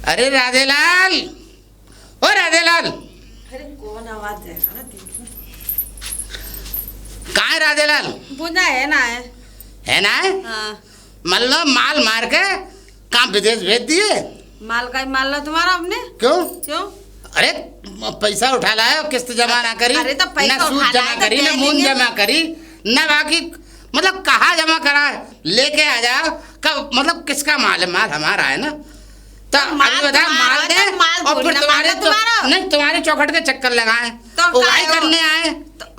अरे राधेलाल, ओ राधेलाल। अरे कौन आवाज देगा ना कहाँ है राधेलाल? बुझा है ना है ना? हाँ। मतलब माल मार के कहाँ विदेश भेज दिए? माल का ही माल लो तुम्हारा हमने। क्यों? क्यों? अरे पैसा उठा लाया, किस्त जमा ना करी, अरे तो पैसा ना सूद उठा जमा लाया तो करी, ना दे मून देंगे। जमा करी, ना बाकी मतलब कहाँ जमा करा है? लेके आ जाओ। कब मतलब किसका माल है? माल हमारा है ना। तो माल अभी बता, तुम्हारा माल दे है, माल और थोड़ी फिर ना, तुम्हारे माल तुम्हारा। नहीं, तुम्हारे चौखट के चक्कर लगाए, तो उगाई काय हो? करने आए।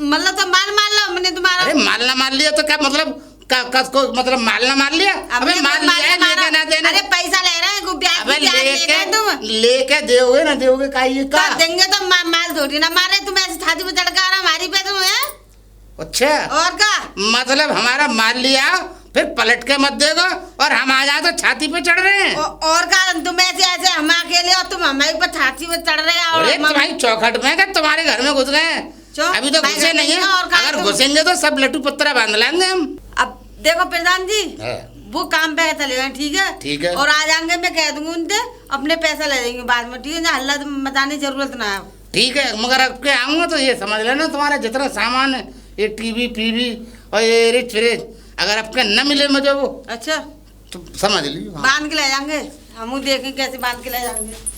मतलब तो माल लो हमने तुम्हारा। अरे माल ना मार लिया तो क्या मतलब? को मतलब माल ना मार लिया? अबे माल लिया है, लेके ना देना। अरे पैसा ले रहे हैं, ब्याज अबे भी ब्याज ले रहे हैं तुम। लेके दोगे ना दोगे का ये का? तो देंगे तो माल थोड़ी ना मारे, तुम ऐसे छाती पे चढ़का रहा हमारी पे तुम है। अच्छा, और का मतलब हमारा माल लिया फिर पलट के मत देगा और हम आ जाए तो छाती पे चढ़ रहे हैं। और का तुम ऐसे ऐसे हम अकेले और तुम हमारे ऊपर छाती पे चढ़ रहे हो। अरे तुम्हारी चौखट में क्या तुम्हारे घर में घुस गए? अभी तो घुसे नहीं है, अगर घुसेंगे तो सब लट्टू पत्रा बांध लेंगे हम। अब देखो प्रधान जी, वो काम पे चले गए, ठीक है? ठीक है। और आ जाएंगे, मैं कह दूंगी उनसे, अपने पैसा ले लेंगे बाद में, ठीक है ना? हल्ला मचाने की जरूरत ना है। ठीक है, मगर अब के आऊंगा तो ये समझ लेना तुम्हारा जितना सामान है, ये टीवी पीवी और ये रिच फ्रिज, अगर आपके न मिले मुझे वो, अच्छा तो समझ लीजिए। बांध के ले जाएंगे, हम देखेंगे कैसे बांध के ले जाएंगे।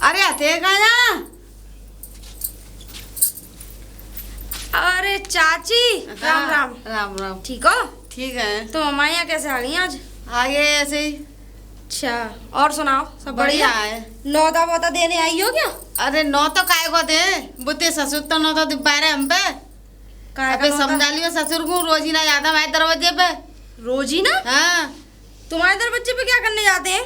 अरे हथे कहाँ? अरे चाची, राम राम। राम राम। ठीक हो? ठीक है। तो हमारे यहाँ कैसे आ गई आज? आगे ऐसे ही। अच्छा, और सुनाओ, सब बढ़िया बढ़िया? है। नौता वोता देने आई हो क्या? अरे नौ तो काय को दे, बुते ससुर तो नौ तो दिखा रहे हम पे। काय अबे का नौता? समझा लियो, ससुर को रोज ही ना जाता हमारे दरवाजे पे। रोज ही ना? हाँ तुम्हारे दरवाजे पे क्या करने जाते हैं?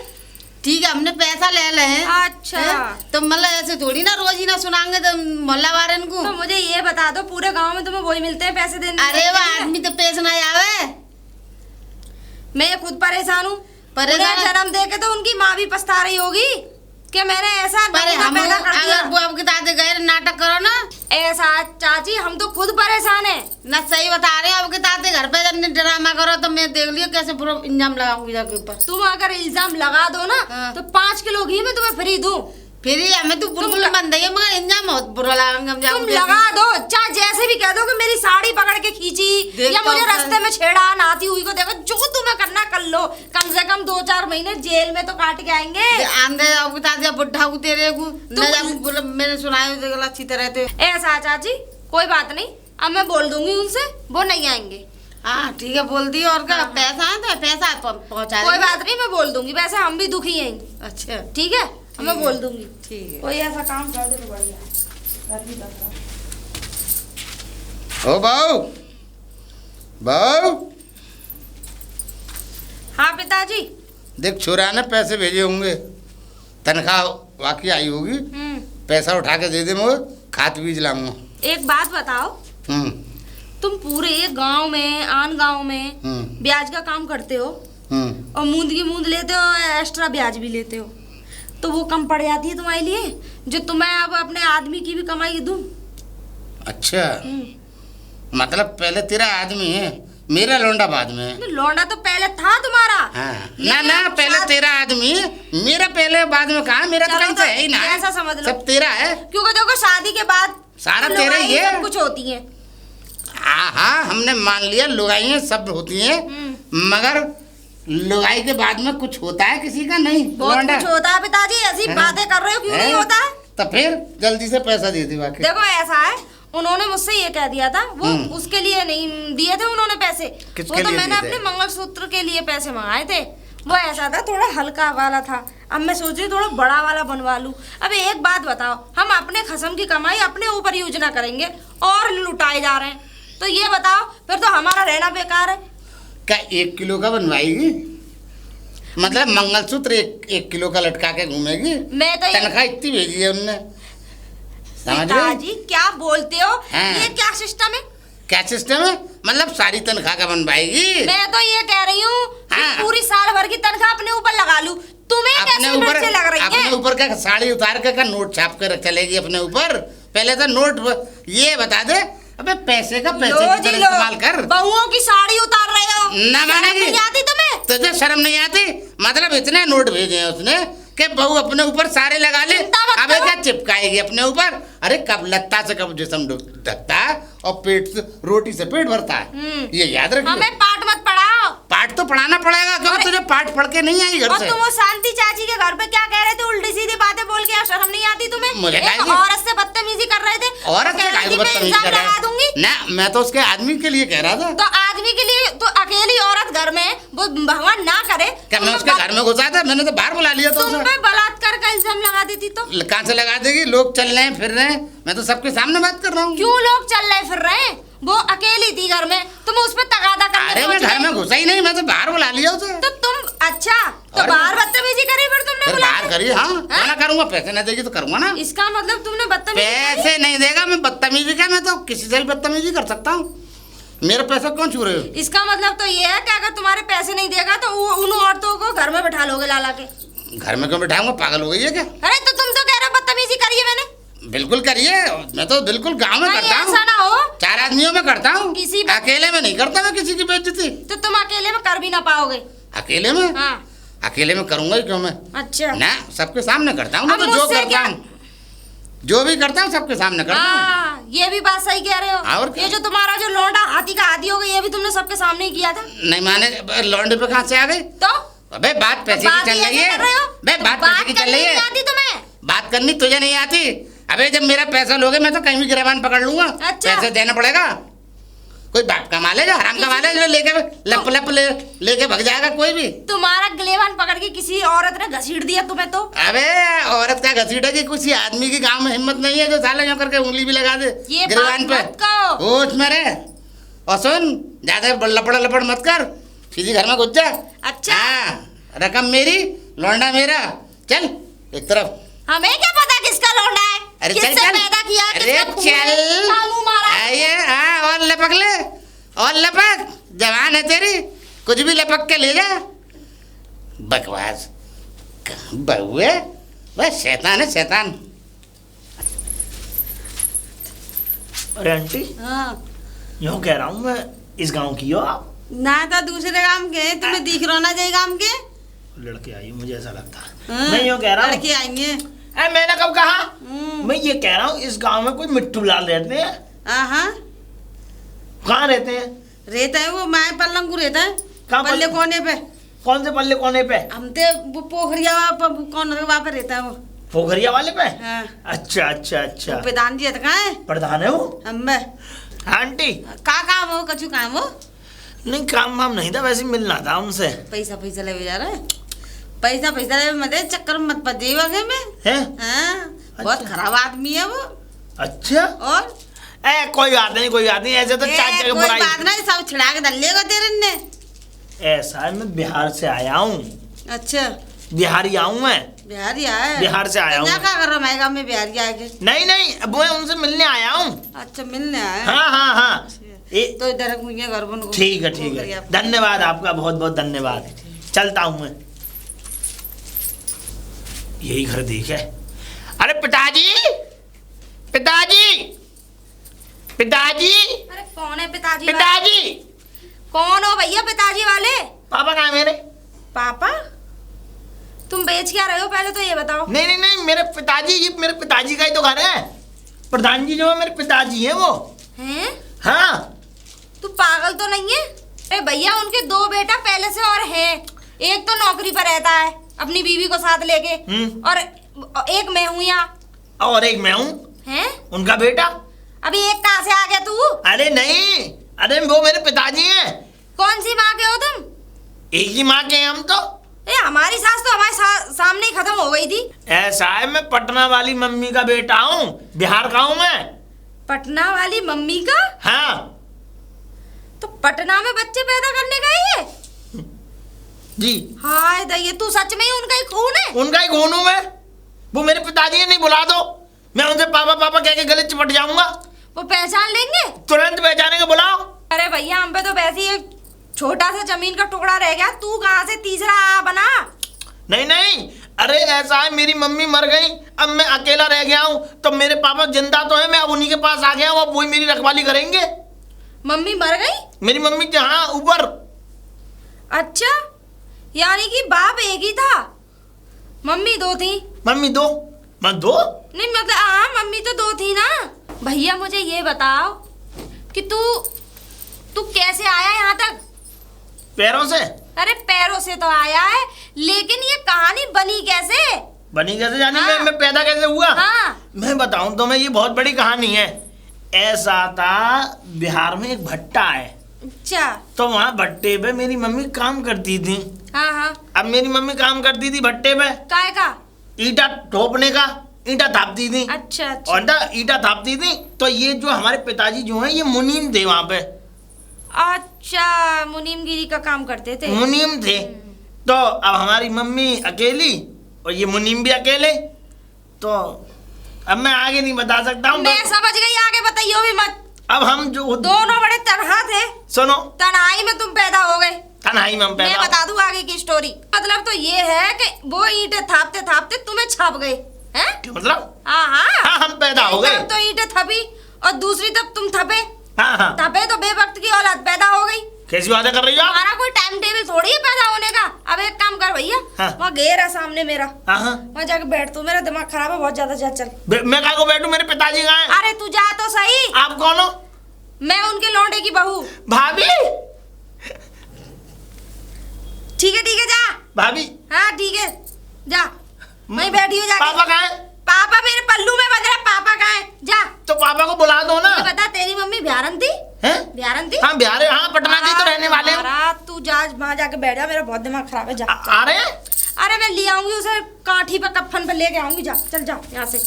ठीक है, हमने पैसा ले ले हैं। अच्छा। हैं? तो मतलब ऐसे थोड़ी ना रोज ही ना सुनाएंगे तो मोहल्ला वारन को। तो मुझे ये बता दो, पूरे गांव में तुम्हें वही मिलते हैं पैसे देने? अरे वो आदमी तो पेश ना आवे। मैं ये खुद परेशान हूँ। परेशान? उन्हें जन्म दे के तो उनकी माँ भी पछता रही होगी कि मैंने ऐसा पर नमूना हम पैदा कर दिया। अगर बुआ के दादे गए नाटक करो ना। ऐसा चाची, हम तो खुद परेशान हैं। ना सही बता रहे हो, अब के दादे घर पे जब ड्रामा करो तो मैं देख लियो कैसे पूरा इंजाम लगाऊंगी जाके ऊपर। तुम अगर इल्जाम लगा दो ना, हाँ। तो 5 किलो घी में तुम्हें फ्री दूं। फिर ही हमें तो बुलबुल बन रही है, मगर इंजाम बहुत बुरा लगाएंगे हम तुम जाके। लगा दो, चाहे जैसे भी कह दो कि मेरी साड़ी पकड़ के खींची देख या तो मुझे कर। रास्ते में छेड़ा, नाती हुई को देखो, जो तुम्हें करना कर लो। कम से कम 2-4 महीने जेल में तो काट के आएंगे। आंधे अब बता दिया बुढ़ा को तेरे को न जाके बोला, मैंने सुनाया तो अच्छी तरह से। ऐसा चाची, कोई बात नहीं, अब मैं बोल दूंगी उनसे, वो नहीं आएंगे। हाँ ठीक है, बोल दी। और क्या हाँ। पैसा है तो पैसा पहुँचा कोई देंगे। बात नहीं, मैं बोल दूंगी। वैसे हम भी दुखी हैं, अच्छा ठीक है? अब मैं है। बोल दूंगी। ठीक है। कोई ऐसा काम कर दे तो बढ़िया है। कर भी कर रहा। ओ बाऊ, बाऊ, हाँ पिताजी। देख छोरा ने पैसे भेजे होंगे, तनख्वाह वाकई आई होगी, पैसा उठा के दे दे, मैं खाद बीज लाऊंगा। एक बात बताओ, तुम पूरे गांव में, आन गांव में ब्याज का काम करते हो और मूंद की मूंद लेते हो, एक्स्ट्रा ब्याज भी लेते हो, तो वो कम पड़ जाती है तुम्हारे लिए जो तुम्हें अब अपने आदमी की भी कमाई दूं। अच्छा, मतलब पहले तेरा आदमी है, मेरा लौंडा बाद में है। नहीं, लौंडा तो पहले था तुम्हारा। हाँ। ना लेकिन ना, अब पहले तेरा आदमी, मेरा पहले बाद में कहा, मेरा तो चलो कहीं तो से है ही ना। ऐसा समझ लो। सब तेरा है, क्योंकि देखो शादी के बाद सारा तेरा ही है। सब कुछ होती है। हाँ, हमने मान लिया लुगाइयाँ सब होती हैं, मगर लुगाई के बाद में कुछ होता है किसी का? नहीं। बहुत लौंडा कुछ होता है पिताजी, ऐसी है? बातें कर रहे हो, क्यों है? नहीं होता है? तो फिर जल्दी से पैसा दे दे बाकी। देखो ऐसा है, उन्होंने मुझसे ये कह दिया था, वो उसके लिए नहीं दिए थे उन्होंने पैसे, किसके वो तो लिए मैंने दिए थे? अपने मंगलसूत्र के लिए पैसे मंगाए थे। वो ऐसा था, थोड़ा हल्का वाला था। अब मैं सोच रही थोड़ा बड़ा वाला बनवा लूं। अब एक बात बताओ, हम अपने खसम की कमाई अपने ऊपर यूज ना करेंगे और लुटाए जा रहे हैं, तो ये बताओ फिर तो हमारा रहना बेकार है। क्या 1 किलो का बनवाएगी? मतलब मंगलसूत्र 1 किलो का लटका के घूमेगी? मैं तो तनख्वाह इतनी भेजी है उनने, समझ गए? पिताजी क्या बोलते हो? हाँ। ये क्या सिस्टम है? क्या सिस्टम है? मतलब सारी तनख्वाह का बनवाएगी? मैं तो ये कह रही हूँ कि हाँ। पूरी साल भर की तनख्वाह अपने ऊपर लगा लूं। तुम्हें अपने कैसे ऊपर, मिर्चें लग रही अपने हैं? ऊपर का साड़ी उतार के नोट छाप कर चलेगी अपने ऊपर? पहले तो नोट ये बता दे, अबे पैसे का पैसे लो की जी तरह लो, इस्तेमाल कर। बहुओं की साड़ी उतार रहे हो, ना मानेगी। शर्म नहीं आती तुम्हें? तुझे शर्म नहीं आती? मतलब इतने नोट भेजे हैं उसने कि बहू अपने ऊपर सारे लगा ले। चिंता मत अबे करो। क्या चिपकाएगी अपने ऊपर? अरे कब लत्ता से कब जिस्म ढकता है और पेट से रोटी से पेट भरता है, ये याद रखिए। हमें पाठ मत पढ़ाओ। पाठ तो पढ़ाना पड़ेगा, क्योंकि तुझे पाठ पढ़ के नहीं आई घर और से। तुम वो शांति चाची के घर पे क्या कह रहे थे? उल्टी सीधी बातें बोल के शर्म नहीं आती तुम्हें? मुझे एक काहे की? औरत से बदतमीजी कर रहे थे। औरत कह से रही काहे थी, को मैं बदतमीजी इल्जाम कर रहा लगा है? दूंगी। ना, मैं तो उसके आदमी के लिए कह रहा था। तो आदमी के लिए तो अकेली औरत घर में वो भगवान ना करे। क्या मैं उसके घर में घुसा था? मैंने तो बाहर बुला लिया था तुम उसे। पे बलात्कार का इल्जाम लगा देती तो? कहाँ से लगा देगी? लोग चल रहे हैं फिर रहे हैं, मैं तो सबके सामने बात कर रहा हूँ। क्यों लोग चल रहे फिर रहे हैं? वो अकेली थी घर में, तुम उस पर तगादा करने अरे मैं पहुंच घर गए। में घुसा ही नहीं, मैं तो बाहर बुला लिया उसे। तो तुम अच्छा तो और- बाहर बदतमीजी करी फिर तुमने फिर बुला बाहर के? करिए। हाँ, क्या ना करूंगा? पैसे ना देगी तो करूंगा ना। इसका मतलब तुमने बदतमीजी करी? पैसे नहीं देगा मैं बदतमीजी का, मैं तो किसी से भी बदतमीजी कर सकता हूँ। मेरे पैसे कौन छू रहे हो? इसका मतलब तो ये है कि अगर तुम्हारे पैसे नहीं देगा तो उन औरतों को घर में बैठा लोगे लाला के। घर में क्यों बिठाऊंगा? पागल हो गई है क्या? अरे तो तुम तो कह रहे हो बदतमीजी करी है मैंने। बिल्कुल करिए, मैं तो बिल्कुल गाँव में कहीं करता ऐसा ना हूँ, हो 4 आदमियों में करता हूँ, किसी अकेले में नहीं करता मैं किसी की बेइज्जती। तो तुम अकेले में कर भी ना पाओगे। अकेले में? हाँ अकेले में करूंगा ही क्यों मैं? अच्छा ना, सबके सामने करता हूँ मैं अब तो। जो मुझसे करता क्या? हूँ, जो भी करता हूँ सबके सामने करता हूँ। हाँ ये भी बात सही कह रहे हो। और क्या? ये जो तुम्हारा जो लौंडा हाथी का आदि हो गया ये भी तुमने सबके सामने ही किया था। नहीं माने लौंडे पे कहाँ से आ गई? तो अबे बात पैसे बात की चल ही रही ऐसे है। कर रहे हो? बे बात पैसे की चल करनी रही है। नहीं आती तुम्हें? बात करनी तुझे नहीं आती? अबे जब मेरा पैसा लोगे मैं तो कहीं भी गिरबान पकड़ लूंगा। अच्छा। पैसे देना पड़ेगा। कोई बाप कमा ले, जो हराम कमा ले, जो लेके लप लप लेके भग जाएगा कोई भी। तुम्हारा गिलेवान पकड़ के किसी औरत ने घसीट दिया तुम्हें तो? अबे औरत का घसीटेगी? किसी आदमी की गांव में हिम्मत नहीं है जो साला यूं करके उंगली भी लगा दे ये गिरबान बात मत कहो। होश में रहे। और सुन, ज्यादा लपड़ लपड़ मत कर, किसी घर में घुस जा। अच्छा। हाँ, रकम मेरी, लौंडा मेरा। चल एक तरफ। हमें क्या पता किसका लौंडा है? अरे चल किससे चल। पैदा किया? अरे किसका खून है? चल। कहाँ मुंह मारा? आइए, हाँ, और लपक ले, और लपक। जवान है तेरी, कुछ भी लपक के ले जा। बकवास बहू है, बस शैतान है शैतान। अरे आंटी, हाँ यूँ कह रहा हूँ मैं, इस गांव की हो आप? ना तो दूसरे काम के तुम्हें दिख रहा ना जाए काम के। लड़के आई मुझे ऐसा लगता है। हाँ, मैं यूँ कह रहा हूँ। लड़के आएंगे। मैंने कब कहा? हम्म। मैं ये कह रहा हूँ इस गांव में कोई मिट्टू लाल रहते हैं? हाँ कहाँ रहते हैं? रहता है वो माए पल्लंग को रहता है। कहाँ पल्ले पल्ले? कोने पे। कौन से पल्ले कोने पे? हम ते वो पोखरिया कौन वहाँ पे रहता है वो। पोखरिया वाले पे? हाँ। अच्छा अच्छा अच्छा। वो प्रधान जी है तो कहाँ है? प्रधान है वो? हम आंटी का काम हो कछु काम हो? नहीं, काम वाम नहीं था, वैसे ही मिलना था उनसे। पैसा पैसा ले जा रहा है। पैसा पैसा ले मत चक्कर में मत पजे वगे में। हैं? हाँ बहुत खराब आदमी है वो। अच्छा। और कोई बात नहीं, कोई बात नहीं, ऐसे तो चाचा की कोई बुराई। बात नहीं, सब छिड़ा के दलेगा तेरे ने। ऐसा है, मैं बिहार से आया हूँ। अच्छा बिहारी आऊँ मैं। बिहारी आया? बिहार से आया हूँ। क्या कर रहा मैं गाँव में बिहारी आके? नहीं नहीं, अब मैं उनसे मिलने आया हूँ। अच्छा मिलने आया? हाँ हाँ हाँ। तो इधर मुझे घर बन को ठीक है ठीक है, धन्यवाद आपका, बहुत बहुत धन्यवाद। चलता हूँ मैं। यही घर देखे। अरे पिताजी, पिताजी, पिताजी, अरे कौन है पिताजी वाले? पिताजी। कौन हो भैया पिताजी वाले? पापा कहाँ है मेरे? पापा तुम बेच क्या रहे हो पहले तो ये बताओ। नहीं नहीं नहीं, मेरे पिताजी, ये मेरे पिताजी का ही तो घर है। प्रधान जी जो है मेरे पिताजी हैं वो। हैं? हाँ। तू पागल तो नहीं है? अरे भैया उनके 2 बेटा पहले से और हैं। एक तो नौकरी पर रहता है अपनी बीवी को साथ लेके, और एक मैं हूँ यहाँ। और एक मैं हूँ। हैं? उनका बेटा। अभी एक कहाँ से आ गया तू? अरे नहीं, अरे वो मेरे पिताजी हैं। कौन सी माँ के हो तुम? एक ही माँ के हैं हम तो। हमारी सास तो हमारे सामने ही खत्म हो गई थी। ऐसा है, मैं पटना वाली मम्मी का बेटा हूँ, बिहार का हूँ मैं। पटना वाली मम्मी का? हाँ। तो पटना में बच्चे पैदा करने गए ये? जी। हाय दये, तू सच में ही उनका ही खून है? उनका ही खून हूँ मैं। वो मेरे पिताजी हैं, नहीं बुला दो, मैं उनसे पापा पापा कह के गले चिपट जाऊंगा। वो पहचान लेंगे? तुरंत पहचानेंगे, बुलाओ। अरे भैया हम पे तो वैसे ही एक छोटा सा जमीन का टुकड़ा रह गया, तू कहाँ से तीसरा बना? नहीं नहीं, अरे ऐसा है, मेरी मम्मी मर गई, अब मैं अकेला रह गया हूँ, तो मेरे पापा जिंदा तो है, मैं अब उन्हीं के पास आ गया हूँ, अब वही मेरी रखवाली करेंगे। मम्मी मर गई? मेरी मम्मी जहाँ ऊपर। अच्छा, यानी कि बाप एक ही था, मम्मी दो थी। मम्मी दो? मैं दो? नहीं मतलब हाँ, मम्मी तो दो थी ना। भैया मुझे ये बताओ कि तू कैसे आया यहाँ तक? पैरों से। अरे पैरों से तो आया है, लेकिन ये कहानी बनी कैसे? बनी कैसे जानी? हाँ। मैं पैदा कैसे हुआ? हाँ। मैं बताऊं तो मैं, ये बहुत बड़ी कहानी है। ऐसा था, बिहार में एक भट्टा है, अच्छा। तो वहाँ भट्टे पे मेरी मम्मी काम करती थी। हाँ हाँ। अब मेरी मम्मी काम करती थी भट्टे पे, काय का? ईटा ठोकने का, ईटा थापती थी। अच्छा अच्छा। और ना ईटा थापती थी, तो ये जो हमारे पिताजी जो हैं, ये मुनीम थे वहाँ पे। अच्छा, मुनीमगिरी का काम करते थे। मुनीम थे। तो अब हमारी मम्मी अकेली और ये मुनीम भी अकेले। तो अब मैं आगे नहीं बता सकता हूँ। मैं समझ गई, आगे बताइयो भी मत। अब हम जो दोनों बड़े तनहा थे। सुनो, तन्हाई में तुम पैदा हो गए। तन्हाई में हम मैं पैदा। बता दूं आगे की स्टोरी। मतलब तो ये है कि वो ईंटें थापते थापते तुम्हें छाप गए हैं? क्या मतलब? हाँ हाँ। हाँ, हम पैदा हो गए। एक तरफ तो ईंटें थपी और दूसरी तरफ तुम थपे। हाँ हाँ। थपे तो बेवक्त की औलाद पैदा हो गई। कैसी बातें कर रही हो आप? हमारा कोई टाइम टेबल थोड़ी है पैदा होने का। अब एक काम कर भैया, हाँ। वहाँ घेर है सामने मेरा, हाँ हाँ। वहाँ जाके बैठ। तू, मेरा दिमाग खराब है बहुत ज्यादा। जा चल। मैं कहाँ को बैठूं? मेरे पिताजी कहाँ हैं? अरे तू जा तो सही। आप कौन हो? मैं उनके लौंडे की बहू। भाभी। ठीक है जा। भाभी। हाँ ठीक है, जा वहीं बैठी हो जाके। पापा कहाँ हैं? पापा मेरे पल्लू में बंध रहा। पापा कहाँ है? जा। तो पापा को बुला दो ना। ये बता, तेरी मम्मी बिहारन थी? हैं? बिहारन थी? हाँ बिहार, हाँ पटना की तो रहने वाले हैं। तुम्हारा, तू जा वहाँ जाके बैठ जा। मेरा बहुत दिमाग खराब है। जा। आ रहे हैं? अरे मैं ले आऊंगी उसे, काठी पे कफन पे लेके आऊंगी। जा चल, जा यहाँ से।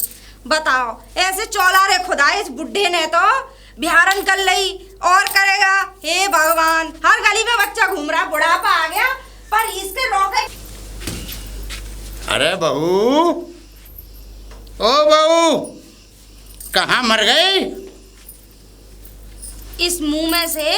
बताओ, ऐसे चौला रे खुदा, इस बुड्ढे ने तो बिहारन कर ली और करेगा। हे भगवान, हर गली में बच्चा घूम रहा, बुढ़ापा आ गया, पर इसके रोके। अरे बहू, ओ बहू, कहाँ मर गई? इस मुंह में से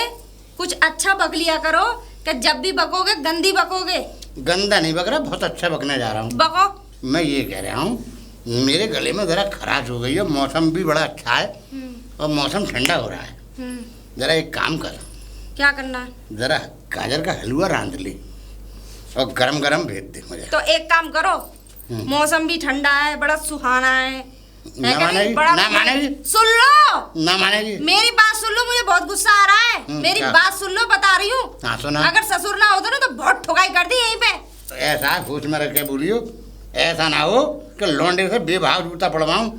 कुछ अच्छा बक लिया करो कि जब भी बकोगे गंदी बकोगे। गंदा नहीं बक रहा, बहुत अच्छा बकने जा रहा हूँ। बको। मैं ये कह रहा हूँ, मेरे गले में जरा खराश हो गई है। मौसम भी बड़ा अच्छा है और मौसम ठंडा हो रहा है। जरा एक काम कर, क्या करना है? जरा गाजर का हलवा रांध ली और गरम गरम भेज दे मुझे। तो एक काम करो, मौसम भी ठंडा है, बड़ा सुहाना है। ना क्या मानेगी? नहीं? बड़ा ना मानेगी? सुन लो, ना मानेगी? मेरी बात सुन लो, मुझे बहुत गुस्सा आ रहा है। मेरी क्या? बात सुन लो, बता रही हूँ। हाँ सुना। अगर ससुर ना होता ना तो बहुत ठुकाई कर दी यहीं पे। तो ऐसा सोच में रख के बोलियो, ऐसा ना हो कि लौंडे से बेभाव जूता पड़वाऊं।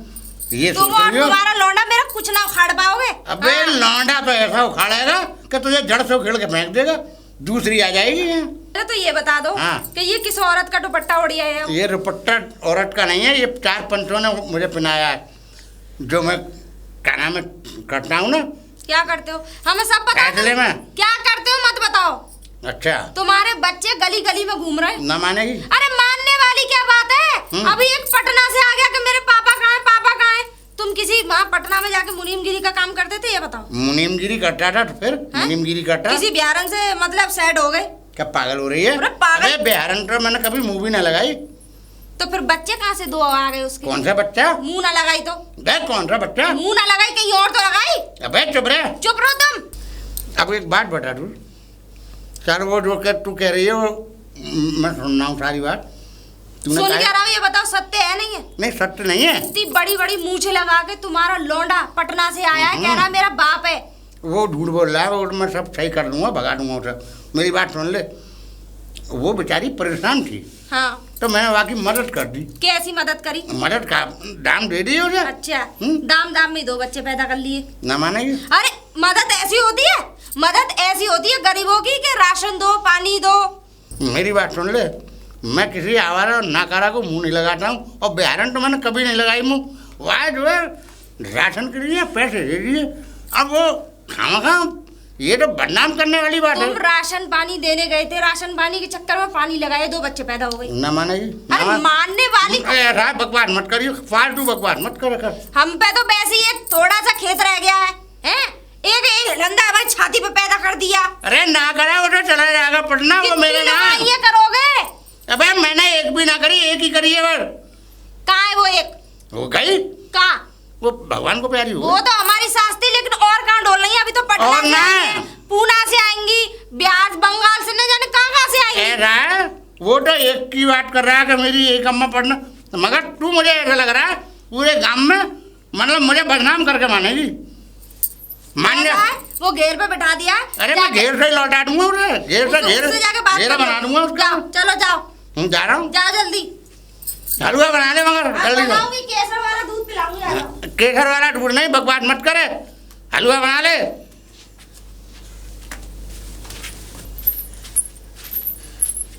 ये तुम सोच और रही हो? तुम्हारा लौंडा मेरा कुछ ना उखाड़ पाओगे। अबे हाँ। लौंडा तो ऐसा उखाड़ेगा कि तुझे जड़ से उखेड़ के फेंक देगा, दूसरी आ जाएगी यहाँ। अरे तो ये बता दो हाँ। कि ये किस औरत का दुपट्टा ओढ़ी है? ये दुपट्टा औरत का नहीं है, ये 4 पंचों ने मुझे पहनाया है, जो मैं क्या नाम है करता हूँ ना। क्या करते हो? हमें सब पता है। फैसले में। क्या करते हो मत बताओ। अच्छा, तुम्हारे बच्चे गली गली में घूम रहे हैं। ना मानेगी? अरे मानने वाली क्या बात है? अभी एक पटना से आ गया कि मेरे पापा कहाँ हैं, पापा कहाँ हैं। तुम किसी वहाँ पटना में जाके मुनीमगिरी का काम करते थे, ये बताओ। मुनीमगिरी करता था, तो फिर मुनीमगिरी करता। किसी बिहारन से मतलब सेट हो गए? क्या पागल हो रही है? अरे पागल। अरे बिहारन तो मैंने कभी मूवी ना लगाई। तो फिर बच्चे कहाँ से दो आ गए उसके? कौन सा बच्चा? मुंह ना लगाई तो? देख कौन सा बच्चा? मुंह ना लगाई, कहीं और तो लगाई। अबे चुप रहे। चुप रहो तुम। अब एक बात बता दूँ, सर वो जो के तू कह रही है वो मैं सुन रहा हूँ सारी बात। तूने सुन कहा- क्या रहा हूँ, ये बताओ सत्य है नहीं है? नहीं सत्य नहीं है। इतनी बड़ी बड़ी मूछें लगा के तुम्हारा लौंडा पटना से आया है, कह रहा है मेरा बाप है। वो झूठ बोल रहा है, वो मैं सब सही कर दूंगा, भगा दूंगा उसे। मेरी बात सुन ले, वो बेचारी परेशान थी, हाँ, तो मैंने वाकई मदद कर दी। कैसी मदद करी? मदद का दाम दे दी उसे। अच्छा, दाम दाम में 2 बच्चे पैदा कर लिए। ना मानेगी? अरे मदद ऐसी होती है, मदद ऐसी होती है गरीबों की कि राशन दो, पानी दो। मेरी बात सुन ले, मैं किसी आवारा और नाकारा को मुंह नहीं लगाता हूँ, और बिहारन तो मैंने कभी नहीं लगाई मुँह। वह जो है राशन के लिए पैसे दे दिए, अब वो खामा ये तो बदनाम करने वाली बात है। तुम राशन पानी देने गए थे, राशन पानी के चक्कर में पानी लगाए, 2 बच्चे पैदा हो गए। ना मानेगी? अरे मानने वाली ऐसा बकवास मत करियो, फालतू बकवास मत कर। हम पे तो वैसे ही एक थोड़ा सा खेत रह गया है, हैं? एक लंदा हमारी छाती पे पैदा कर दिया। अरे ना करा वो तो चला जाएगा पटना, वो मेरे नाम। ये करोगे? अबे मैंने एक भी ना करी, एक ही करी है। बस कहाँ है वो एक? वो गई, कहाँ? वो भगवान को प्यारी हो वो तो हमारी सास थी, लेकिन और कहाँ डोल रही है? अभी तो पटना और से ना। आएंगी, पूना से आएंगी, बिहार बंगाल से, न जाने कहाँ कहाँ से आएंगी। ऐसा वो तो एक की बात कर रहा है कि मेरी एक अम्मा पढ़ना, मगर तू मुझे ऐसा लग रहा है पूरे गांव में मतलब मुझे बदनाम करके मानेगी। मान जा। वो घेर पे बैठा दिया। अरे मैं घेर से ही लौटा दूंगा उसे, घेर से घेर बना दूंगा उसका। चलो जाओ। जा रहा हूँ। जाओ जल्दी। हलवा बना ले मगर जल्दी। बनाऊंगी, केसर वाला दूध पिलाऊंगी। केसर वाला दूध नहीं, बकवास मत करे, हलवा बना ले।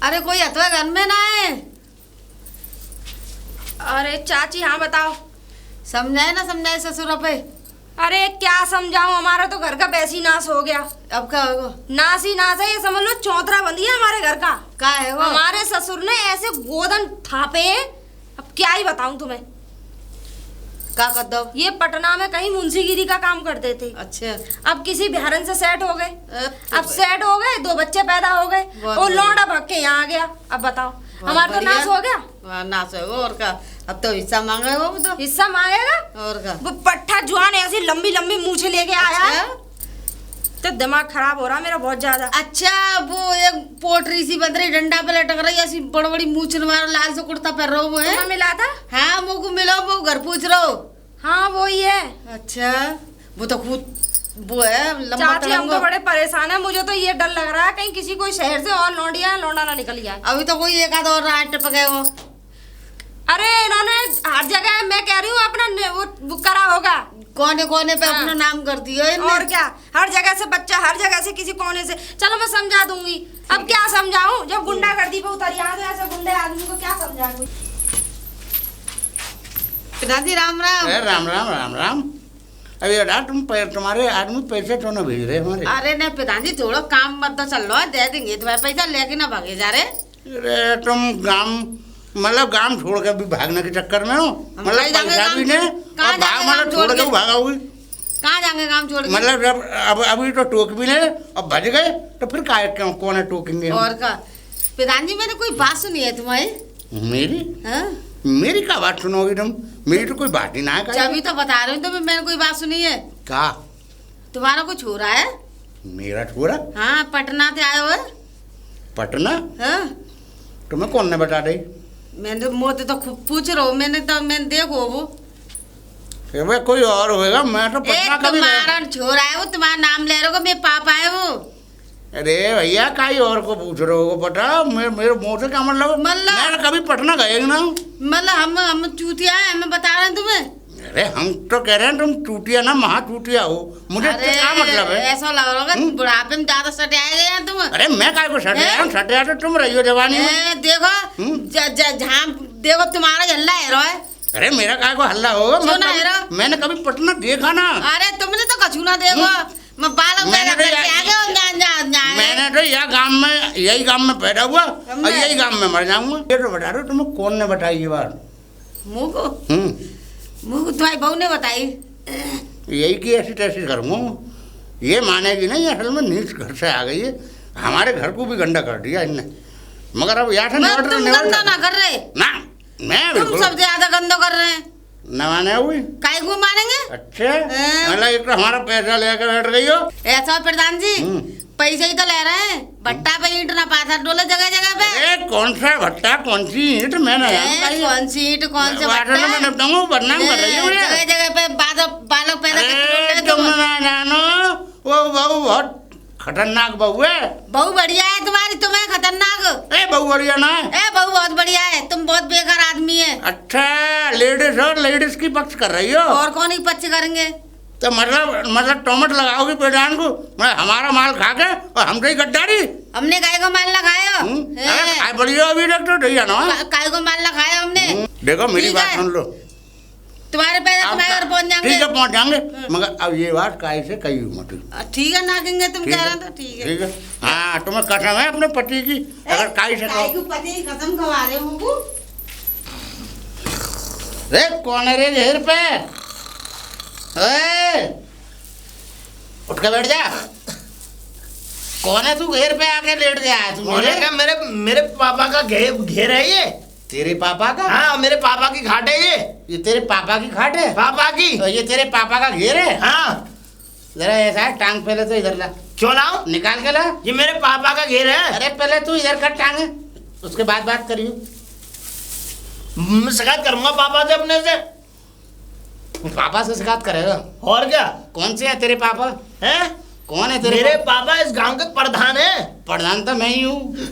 अरे कोई अथवा घर में ना है? अरे चाची हाँ बताओ। समझाए ना समझाए ससुर पे? अरे क्या समझाऊं, हमारा तो घर का वैसी नाश हो गया। अब क्या होगा? नाश ही नाश है, ये समझ लो चौतरा बंदी है हमारे घर का। क्या है वो? हमारे ससुर ने ऐसे गोदन थापे, अब क्या ही बताऊं तुम्हें। क्या कर दो? ये पटना में कहीं मुंशीगिरी का काम करते थे। अच्छा। अब किसी बिहारन से सेट हो गए। अब सेट हो गए, 2 बच्चे पैदा हो गए और लौंडा भाग के यहाँ आ गया। अब बताओ हमारा तो नाश हो गया। नाश हो और क्या? अब तो हिस्सा मांगे वो तो। हिस्सा मांगेगा और क्या? वो पट्ठा जुआन ऐसी लंबी लंबी मूछे लेके आया है। तो दिमाग खराब हो रहा मेरा बहुत ज्यादा। अच्छा वो एक पोटरी सी बंद रही, डंडा पे लटक रही, ऐसी बड़ी बड़ी मूछ वाला लाल से कुर्ता पहन रहा वो है। तुम्हें मिला था? हाँ मुझको मिलो, वो घर पूछ रहा हो। हाँ वो ही है। अच्छा वो तो खुद वो है लंबा चाची हम तो तड़ंगा। बड़े परेशान है, मुझे तो ये डर लग रहा है कहीं किसी कोई शहर से और लौंडा ना निकल जाए। अभी तो कोई एक आधा और रात टपके वो। अरे इन्होंने हर जगह, मैं कह रही हूँ अपना वो करा होगा। कोने कोने पे हाँ। अपना नाम कर दिया इनने। और क्या, हर जगह से बच्चा, हर जगह से किसी कोने से। चलो मैं समझा दूंगी। अब क्या समझाऊं, जब गुंडागर्दी पे उतर यहाँ से ऐसे गुंडे आदमी को क्या समझाऊं। पिताजी राम राम। अरे राम राम राम राम। अभी अड़ा तुम्हारे आदमी पैसे तो ना भेज रहे हमारे। अरे नहीं पिताजी थोड़ा काम मत तो चल रहा है, दे देंगे तुम्हारे पैसा लेके ना भागे जा रहे। अरे तुम गांव मतलब गांव छोड़ के भी भागने के चक्कर में हो, मतलब पैसा भी नहीं और भाग मतलब छोड़ के भागोगी। कहाँ जाएंगे काम छोड़ के? मतलब जब अब अभी तो टोक भी नहीं, अब भज गए तो फिर काय क्यों कौन है टोकेंगे? और का पिताजी मैंने कोई बात सुनी है तुम्हारी? मेरी हाँ? मेरी क्या बात सुनोगी तुम? मेरी तो कोई बात ही ना है। अभी तो बता रही हूँ तो मैंने कोई बात सुनी है। क्या? तुम्हारा कुछ हो रहा है? मेरा छोरा? हाँ पटना से आए हुए। पटना? हाँ तुम्हें कौन ने बता दी? मैंने मोते तो खूब पूछ रहा हूँ, मैंने देखो वो वे कोई और होएगा, मैं तो पटना कभी तुम्हारा छोरा है वो, तुम्हारा नाम ले रहे हो, मेरे पापा है वो। अरे भैया कहीं और को पूछ रहे हो पता मेरे मुंह से क्या मतलब? मैं कभी पटना गए ही ना। मतलब हम चूतिया है, हमें बता रहे हैं तुम्हें। अरे हम तो कह रहे हैं तुम चूतिया ना महा चूतिया हो, मुझे तो क्या मतलब है? ऐसा लग रहा होगा बुढ़ापे में ज्यादा सटाए गए हैं तुम। अरे मैं काय को सटाया हूँ? सटाया तो तुम रही हो जवानी में। देखो जहाँ देखो तुम्हारा झल्ला है रो है। अरे मेरा काय को हल्ला होगा? मैंने कभी पटना देखा ना। अरे तुमने तो कछू ना देखो। मैं बालक मैंने तो यह गांव में यही गांव में पैदा हुआ और यही गांव में मर जाऊंगा। ये तो बता रहे तुम्हें कौन ने बताई ये बात? मुँह को तुम्हारी बहू ने बताई। यही की ऐसी तैसी करूँगा, ये मानेगी नहीं, असल में नीच घर से आ गई है, हमारे घर को भी गंदा कर दिया इनने। मगर अब यहाँ से तुम गंदा ना कर रहे ना, मैं तुम सबसे ज्यादा गंदा कर रहे हैं। न माने हुई काय को मानेंगे? अच्छा मतलब एक तो हमारा पैसा लेकर बैठ गई हो। ऐसा प्रधान जी पैसे ही तो ले रहे हैं, भट्टा पे ईंट ना पाथा डोले जगह जगह पे। अरे कौन सा भट्टा कौन सी ईंट? मैंने कौन सी ईंट कौन से बदनाम कर रही है जगह जगह पे बालक पैदा करके तुम ना जानो वो बहू बहुत खतरनाक बहू है। बहू बढ़िया है तुम्हारी, तुम्हें खतरनाक। ए बहू बढ़िया ना है? ए बहू बहुत बढ़िया है, तुम बहुत बेकार आदमी है। अच्छा लेडीज और लेडीज की पक्ष कर रही हो? और कौन ही पक्ष करेंगे? तो मतलब टोमट लगाओगी प्रधान को, हमारा माल खा के और हमसे ही गद्दारी? हमने गाय को माल लगाया। खाए बढ़िया अभी तक तो नहीं जाना। गाय को माल लगाया हमने। देखो मेरी बात सुन लो, तुम्हारे पैसे तुम्हारे घर पहुंच जाएंगे। ठीक है पहुंच जाएंगे, मगर अब ये बात काहे से कही मत। ठीक है नाकेंगे, तुम कह रहे तो ठीक है। ठीक है हाँ, तुम्हें कसम है अपने पति की, अगर काहे से कहो। पति की कसम खवा रहे हो। रे कौन है रे घेर पे? उठ के बैठ जा। कौन है तू घेर पे आके लेट गया है? तू मेरे पापा का घेर है ये। तेरे पापा का? हाँ मेरे पापा की खाट है ये तेरे पापा की खाट है? पापा की। तो ये तेरे पापा का घेर है? हाँ। जरा ऐसा है, टांग पहले तो इधर ला। क्यों लाऊं? निकाल के ला। ये मेरे पापा का घेर है। अरे पहले तू इधर कर टांग। उसके बाद बात करियो। मैं शिकायत करूंगा पापा से अपने से। पापा से शिकायत करेगा? और क्या? कौन से है तेरे पापा? हैं? कौन है तेरे मेरे पापा इस गांव के प्रधान हैं। प्रधान तो मैं ही हूँ।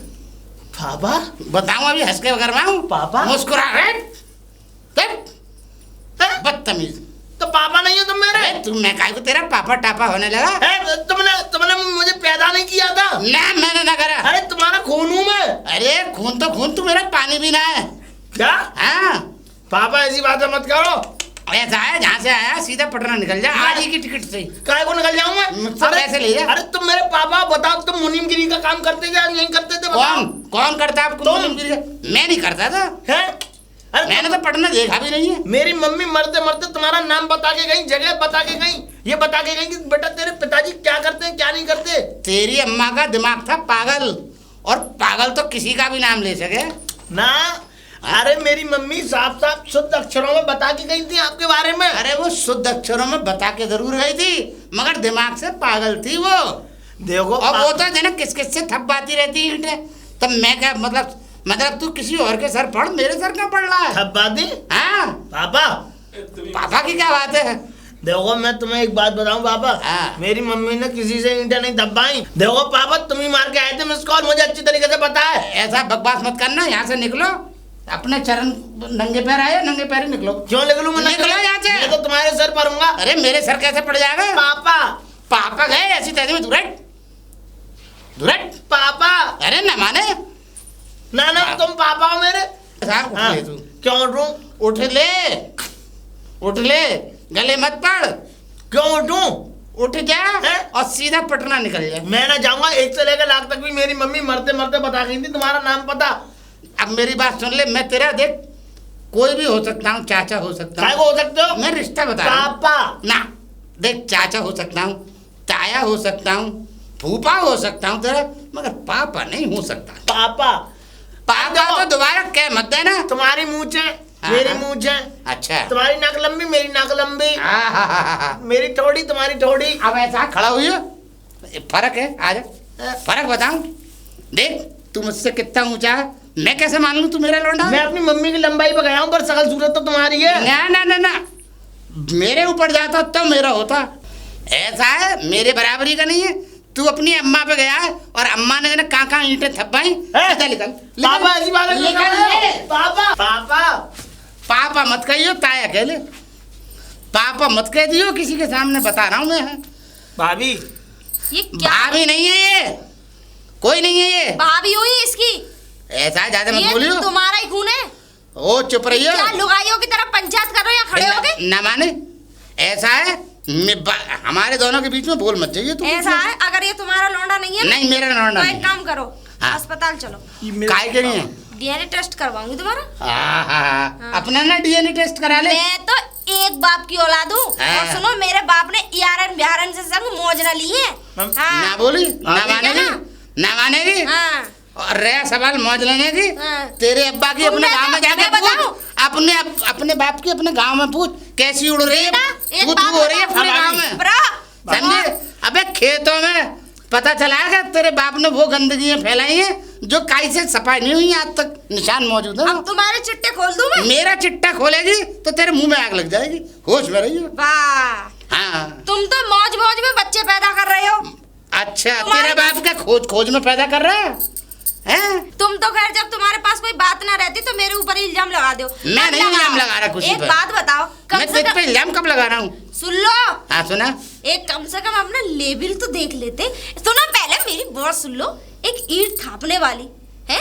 पापा बताऊँ अभी हंस के करवाऊँ? पापा? मुस्कुराहट बदतमीज। तो पापा नहीं हो तुम मेरे? तू मैं काहे को तेरा पापा टापा होने लगा? तुमने मुझे पैदा नहीं किया था। ना मैंने ना करा। अरे तुम्हारा खून हूँ मैं। अरे खून तो खून, तू मेरा पानी भी ना है। क्या? हाँ पापा ऐसी बातें मत करो। ऐसा है, जहाँ से आया सीधा पटना निकल जा आज ही की टिकट से। काहे को निकल जाऊँ मैं? मुझसे पैसे ले जा। अरे तुम मेरे पापा बताओ, तुम मुनीमगिरी का काम करते थे नहीं करते थे? कौन कौन करता है आपको? तुम। मैं नहीं करता था। हैं? अरे मैंने तो पटना देखा भी नहीं है। मेरी मम्मी मरते मरते तुम्हारा नाम बता के गई, जगह बता के गई, ये बता के गई कि बेटा तेरे पिताजी क्या करते हैं क्या नहीं करते। तेरी अम्मा का दिमाग था पागल, और पागल तो किसी का भी नाम ले सके ना। अरे मेरी मम्मी साफ साफ शुद्ध अक्षरों में बता के गई थी आपके बारे में। अरे वो शुद्ध अक्षरों में बता के जरूर गई थी, मगर दिमाग से पागल थी वो। देखो और वो तो जना किस किस से थपवाती रहती है। तब मैं क्या मतलब तू किसी और के सर पढ़, मेरे सर क्यों पढ़ रहा है? थप्पाती? हाँ पापा पापा की क्या बात है? देखो मैं तुम्हें एक बात बताऊं पापा, हाँ। मेरी मम्मी ने किसी से ईंटें नहीं दबाई। देखो पापा तुम ही मार के आए थे मिस कॉल, मुझे अच्छी तरीके से पता है। ऐसा बकवास मत करना, यहाँ से निकलो। अपने चरण नंगे पैर आए, नंगे पैर ही निकलो। क्यों निकलूं मैं? निकलो यहाँ से। मैं तो तुम्हारे सर पर हूँगा। अरे मेरे सर कैसे पड़ जाएगा? पापा पापा गए ऐसी तैसे में धुरट धुरट। पापा अरे न माने ना तुम पापा हो मेरे। साहब उठ हाँ, ले तू। क्यों उठूं? उठ ले गले मत पड़। क्यों उठूं? उठ जा हैं? और सीधा पटना निकल जा। मैं ना जाऊंगा, 1 से लेकर लाख तक भी मेरी मम्मी मरते मरते बता गई थी तुम्हारा नाम पता। अब मेरी बात सुन ले, मैं तेरा देख कोई भी हो सकता हूँ, चाचा हो सकता काय हूँ। को हो सकते हो? मैं रिश्ता बता रहा हूँ। पापा ना देख, चाचा हो सकता हूँ, ताया हो सकता हूँ, फूफा हो सकता हूँ तेरा, मगर पापा नहीं हो सकता। पापा पापा तो दोबारा कह मत देना। तुम्हारी मूंछ है, हाँ, मेरी हाँ। मूंछ है। अच्छा तुम्हारी नाक लंबी, मेरी नाक लंबी। आहाहाहा। मेरी ठोड़ी, तुम्हारी ठोड़ी। अब ऐसा खड़ा हुई हो, फर्क है। आ जा, फर्क बताऊं। देख तू मुझसे कितना ऊंचा है, मैं कैसे मान लूं तू मेरा लौंडा? मैं अपनी मम्मी की लंबाई पे गया हूँ, पर शकल सूरत तो तुम्हारी है। ना मेरे ऊपर जाता तो मेरा होता। ऐसा है, मेरे बराबरी का नहीं है। तू अपनी अम्मा पे गया है और अम्मा ने कहाँ ईंटें थप्पाई। निकल पापा ऐसी बात है? पापा पापा पापा मत कहियो, ताया कह ले। पापा मत कह दियो किसी के सामने, बता रहा हूँ मैं। भाभी ये क्या? भाभी नहीं है ये, कोई नहीं है ये। भाभी हुई इसकी? ऐसा है, ज्यादा मत ये बोलियो। तुम्हारा ही खून है? ओ चुप रहियो। क्या लुगाइयों की तरह पंचायत कर रहे हो या खड़े हो गए? ना माने, ऐसा है हमारे दोनों के बीच में बोल मत जाइए तू। ऐसा है, अगर ये तुम्हारा लौंडा नहीं है ना, नहीं मेरा लौंडा तो नहीं एक काम करो, हाँ। अस्पताल चलो, काहे के नहीं है? डीएनए टेस्ट करवाऊंगी तुम्हारा। हाँ। अपना ना डीएनए टेस्ट करा ले। मैं तो एक बाप की औलाद हूँ। हाँ। और सुनो, मेरे बाप ने यारन बिहारन से संग मौज न ली है। हाँ। ना बोली, ना ठीक है मानेगी, ना? ना मानेगी। हाँ। और रहा सवाल मौज लेने की, हाँ। तेरे अब्बा की अपने तुमने गांव में तो- जाके मैं बताऊं? पूछ, अपने बाप की अपने गांव में पूछ कैसी उड़ रही है, बेटा, एक तू बात हो रही है बताओ, पूरे गांव में। ब्रा, समझे? अबे खेतों में पता चला है कि तेरे बाप ने वो गंदगियां फैलाई हैं जो काई से सफाई नहीं हुई, आज तक निशान मौजूद है। अब तुम्हारे चिट्टे खोल दूं मैं? मेरा चिट्टा खोलेगी तो तेरे मुंह में आग लग जाएगी। होश में रहियो। वाह, हाँ तुम तो मौज मौज में बच्चे पैदा कर रहे हो। अच्छा, तुम्हारे तेरा बाप क्या खोज में पैदा कर रहा है? हैं? तुम तो खैर जब तुम्हारे पास कोई बात ना रहती तो मेरे ऊपर इल्जाम लगा दो। मैं नहीं इल्जाम लगा रहा किसी एक पर। बात बताओ, कम मैं से तेरे कम पे इल्जाम कब लगा रहा हूँ? सुन लो, हाँ सुना। एक कम से कम अपना लेवल तो देख लेते। सुनो पहले मेरी बात सुन लो। एक ईंट थापने वाली है,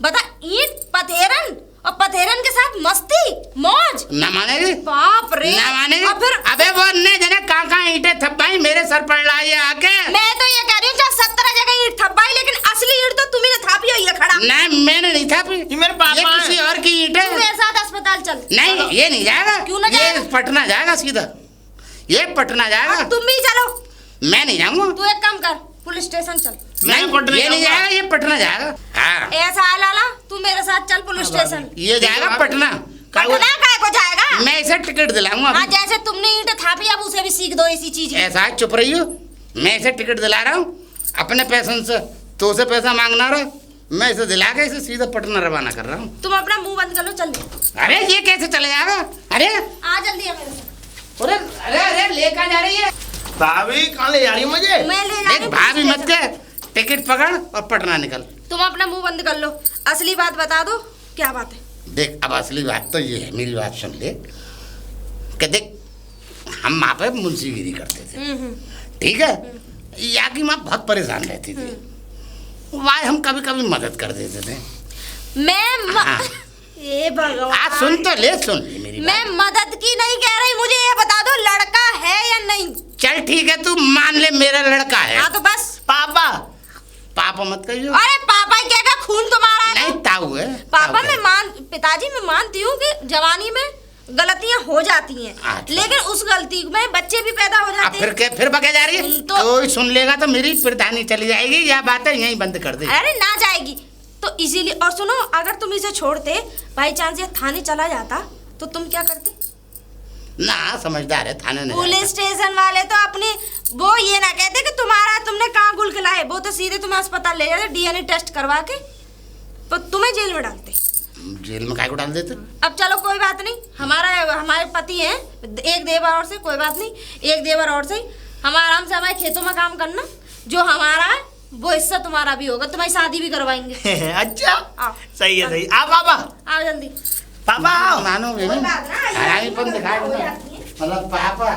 बता, ईंट पथेरन और पथेरन के साथ मस्ती मौज। ना मानेगी, बाप रे। ना मानेगी। और फिर अबे वो ने जने कहाँ ईंटें थप्पाई, मेरे सर पड़ रहा है ये आके। मैं तो ये कह रही हूँ 17 जगह ईंट थप्पाई, लेकिन असली ईंट तो तुम्ही ने थापी हुई है खड़ा। नहीं मैंने नहीं थापी, ये मेरे पापा ये किसी हैं। और की ईंट है। तू मेरे साथ अस्पताल चल। नहीं ये नहीं जाएगा। क्यों ना ये जाएगा? पटना जाएगा सीधा, ये पटना जाएगा। अब तुम भी चलो। मैं नहीं जाऊंगा। तू एक काम कर, पुलिस स्टेशन चल। नहीं पटना ये नहीं जाऊंगा। जाएगा, ये पटना जाएगा। हाँ ऐसा है लाला, तू मेरे साथ चल पुलिस स्टेशन। ये जाएगा पटना। पटना काय को जाएगा? मैं इसे टिकट दिलाऊंगा हाँ, अभी। जैसे तुमने ईंट थापी, अब उसे भी सीख दो इसी चीज की। ऐसा है, चुप रहियो। मैं इसे टिकट दिला रहा हूँ अपने पैसों से, तो उसे पैसा मांगना रहा मैं इसे दिला के इसे सीधा पटना रवाना कर रहा हूँ। तुम अपना मुंह बंद कर लो, चल ले। अरे ये कैसे चले जाएगा? अरे आ जल्दी है मेरे साथ। अरे अरे अरे लेकर जा रही है भाभी कहाँ ले जा रही हो मुझे? मैं ले जा रही देख हूँ भाभी पुलिस मत के, टिकट पकड़ और पटना निकल। तुम अपना मुंह बंद कर लो, असली बात बता दो, क्या बात है? देख अब असली बात तो ये है, मेरी बात सुन ले कि देख हम वहाँ पे मुंशीगिरी करते थे, ठीक है? यहाँ की माँ बहुत परेशान रहती थी, वहाँ हम कभी कभी मदद कर देते थे। हाँ। ये भगवान, आज सुन तो ले, सुन ले मेरी मैं बात। मदद की नहीं कह रही, मुझे ये बता दो लड़का है या नहीं? चल ठीक है, तू मान ले मेरा लड़का है। हाँ तो बस। पापा पापा मत कहियो। अरे पापा ही क्या, खून तुम्हारा है नहीं तो? ताऊ है। पापा ताऊ मैं है। पिताजी मैं मानती हूँ कि जवानी में गलतियां हो जाती हैं, अच्छा। लेकिन उस गलती में बच्चे भी पैदा हो अब जाते फिर हैं। क्या, फिर बके जा रही है? तो- कोई सुन लेगा तो मेरी प्रधानी चली जाएगी, या बातें यहीं बंद कर दे। अरे ना जाएगी तो इसीलिए। और सुनो, अगर तुम इसे छोड़ते, बाई चांस ये थाने चला जाता तो तुम क्या करते? ना समझदार है, थाने नहीं पुलिस जाता। स्टेशन वाले तो अपने वो ये ना कहते कि तुम्हारा तुमने कहाँ गुल खिलाए, वो तो सीधे तुम्हें अस्पताल ले जाते, डीएनए टेस्ट करवा के तो तुम्हें जेल में डालते। जेल में काय को डाल देते? अब चलो कोई बात नहीं, हमारे पति हैं एक देवर और से, कोई बात नहीं, एक देवर और से हम आराम से हमारे खेतों में काम करना, जो हमारा है वो हिस्सा तुम्हारा भी होगा, तुम्हारी शादी भी करवाएंगे। अच्छा आओ। सही है सही। आ पापा, आओ जल्दी। पापा आओ। मानोगे कोई नहीं? बात ना, ये हरामीपन दिखाई हो दो। जाती है। मतलब पापा